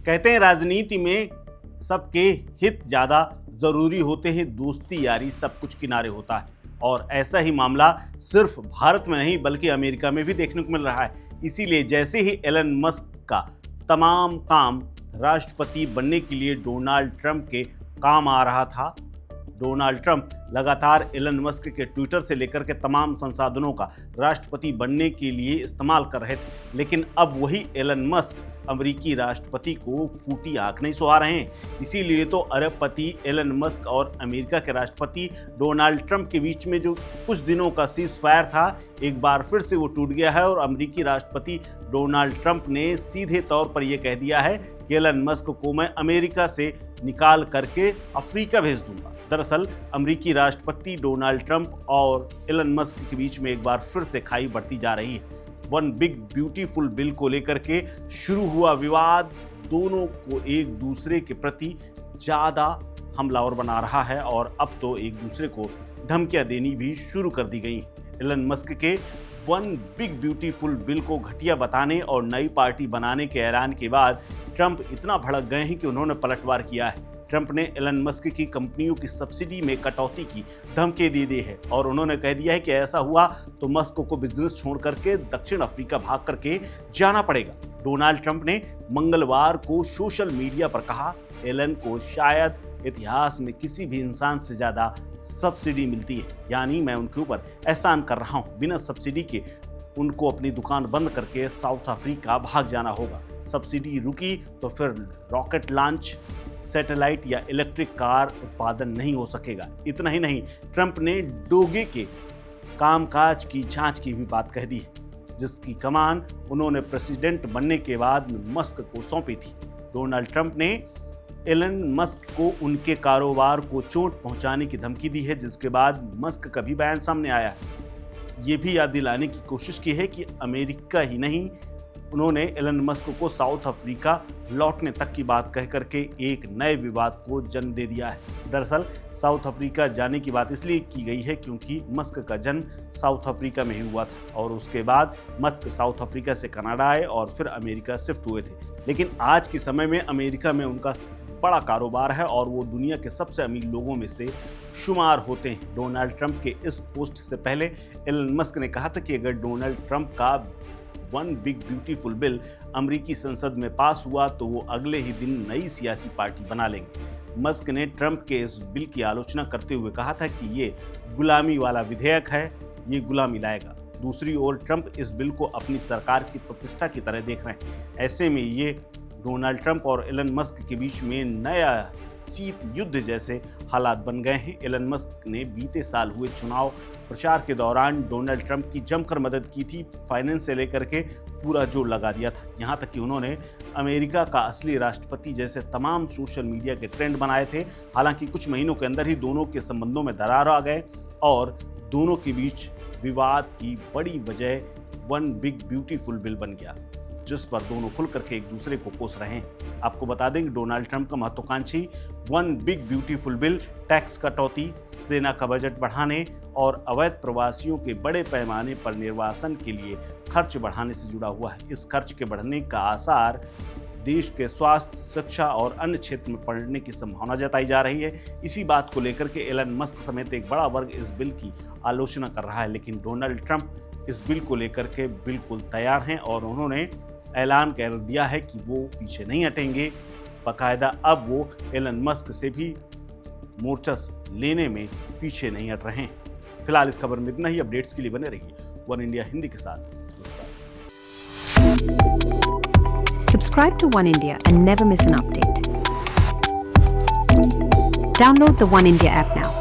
कहते हैं राजनीति में सबके हित ज्यादा जरूरी होते हैं, दोस्ती यारी सब कुछ किनारे होता है। और ऐसा ही मामला सिर्फ भारत में नहीं बल्कि अमेरिका में भी देखने को मिल रहा है। इसीलिए जैसे ही एलन मस्क का तमाम काम राष्ट्रपति बनने के लिए डोनाल्ड ट्रंप के काम आ रहा था, डोनाल्ड ट्रंप लगातार एलन मस्क के ट्विटर से लेकर के तमाम संसाधनों का राष्ट्रपति बनने के लिए इस्तेमाल कर रहे थे। लेकिन अब वही एलन मस्क अमेरिकी राष्ट्रपति को फूटी आंख नहीं सुहा रहे हैं। इसीलिए तो अरबपति एलन मस्क और अमेरिका के राष्ट्रपति डोनाल्ड ट्रंप के बीच में जो कुछ दिनों का सीज फायर था, एक बार फिर से वो टूट गया है और अमेरिकी राष्ट्रपति डोनाल्ड ट्रंप ने सीधे तौर पर यह कह दिया है कि एलन मस्क को मैं अमेरिका से निकाल करके अफ्रीका भेज दूंगा। दरअसल अमेरिकी राष्ट्रपति डोनाल्ड ट्रंप और एलन मस्क के बीच में एक बार फिर से खाई बढ़ती जा रही है। वन बिग ब्यूटीफुल बिल को लेकर के शुरू हुआ विवाद दोनों को एक दूसरे के प्रति ज्यादा हमलावर बना रहा है और अब तो एक दूसरे को धमकियां देनी भी शुरू कर दी गई। एलन मस्क के वन बिग ब्यूटीफुल बिल को घटिया बताने और नई पार्टी बनाने के ऐलान के बाद ट्रंप इतना भड़क गए हैं कि उन्होंने पलटवार किया है। ट्रंप ने एलन मस्क की कंपनियों की सब्सिडी में कटौती की धमकी दे दी है और उन्होंने कह दिया है कि ऐसा हुआ तो मस्क को बिजनेस छोड़ करके दक्षिण अफ्रीका भाग करके जाना पड़ेगा। डोनाल्ड ट्रंप ने मंगलवार को सोशल मीडिया पर कहा, एलन को शायद इतिहास में किसी भी इंसान से ज्यादा सब्सिडी मिलती है, यानी मैं उनके ऊपर एहसान कर रहा हूं। बिना सब्सिडी के उनको अपनी दुकान बंद करके साउथ अफ्रीका भाग जाना होगा। सब्सिडी रुकी तो फिर रॉकेट लॉन्च, सैटेलाइट या इलेक्ट्रिक कार उत्पादन नहीं हो सकेगा। इतना ही नहीं, ट्रंप ने डोगे के कामकाज की जांच की भी बात कह दी है, जिसकी कमान उन्होंने प्रेसिडेंट बनने के बाद मस्क को सौंपी थी। डोनाल्ड ट्रंप ने एलन मस्क को उनके कारोबार को चोट पहुंचाने की धमकी दी है, जिसके बाद मस्क का भी बयान सामने आया है। ये भी याद दिलाने की कोशिश की है कि अमेरिका ही नहीं, उन्होंने एलन मस्क को साउथ अफ्रीका लौटने तक की बात कह करके एक नए विवाद को जन्म दे दिया है। दरअसल साउथ अफ्रीका जाने की बात इसलिए की गई है क्योंकि मस्क का जन्म साउथ अफ्रीका में ही हुआ था और उसके बाद मस्क साउथ अफ्रीका से कनाडा आए और फिर अमेरिका शिफ्ट हुए थे। लेकिन आज के समय में अमेरिका में उनका बड़ा कारोबार है और वो दुनिया के सबसे अमीर लोगों में से शुमार होते हैं। डोनाल्ड ट्रंप के इस पोस्ट से पहले एलन मस्क ने कहा था कि अगर डोनाल्ड ट्रंप का वन बिग ब्यूटीफुल बिल अमेरिकी संसद में पास हुआ तो वो अगले ही दिन नई सियासी पार्टी बना लेंगे। मस्क ने ट्रंप के इस बिल की आलोचना करते हुए कहा था कि ये गुलामी वाला विधेयक है, ये गुलामी लाएगा। दूसरी ओर ट्रंप इस बिल को अपनी सरकार की प्रतिष्ठा की तरह देख रहे हैं। ऐसे में ये डोनाल्ड ट्रंप और एलन मस्क के बीच में नया शीत युद्ध जैसे हालात बन गए हैं। एलन मस्क ने बीते साल हुए चुनाव प्रचार के दौरान डोनाल्ड ट्रंप की जमकर मदद की थी, फाइनेंस से लेकर के पूरा जोर लगा दिया था। यहाँ तक कि उन्होंने अमेरिका का असली राष्ट्रपति जैसे तमाम सोशल मीडिया के ट्रेंड बनाए थे। हालांकि कुछ महीनों के अंदर ही दोनों के संबंधों में दरार आ गए और दोनों के बीच विवाद की बड़ी वजह वन बिग ब्यूटीफुल बिल बन गया, जिस पर दोनों खुल करके एक दूसरे को कोस रहे हैं। आपको बता दें कि डोनाल्ड ट्रंप का महत्वाकांक्षी one big beautiful bill tax कटौती, सेना का बजट बढ़ाने और अवैध प्रवासियों के बड़े पैमाने पर निर्वासन के लिए खर्च बढ़ाने से जुड़ा हुआ है। इस खर्च के बढ़ने का आसार देश के स्वास्थ्य, शिक्षा और अन्य क्षेत्र में पड़ने की संभावना जताई जा रही है। इसी बात को लेकर के एलन मस्क समेत एक बड़ा वर्ग इस बिल की आलोचना कर रहा है, लेकिन डोनाल्ड ट्रंप इस बिल को लेकर के बिल्कुल तैयार हैं और उन्होंने ऐलान कर दिया है कि वो पीछे नहीं हटेंगे। बाकायदा अब वो एलन मस्क से भी मोर्चा लेने में पीछे नहीं हट रहे हैं। फिलहाल इस खबर में इतना ही। अपडेट्स के लिए बने रहिए वन इंडिया हिंदी के साथ। Subscribe to One India and never miss an update. Download the One India app now.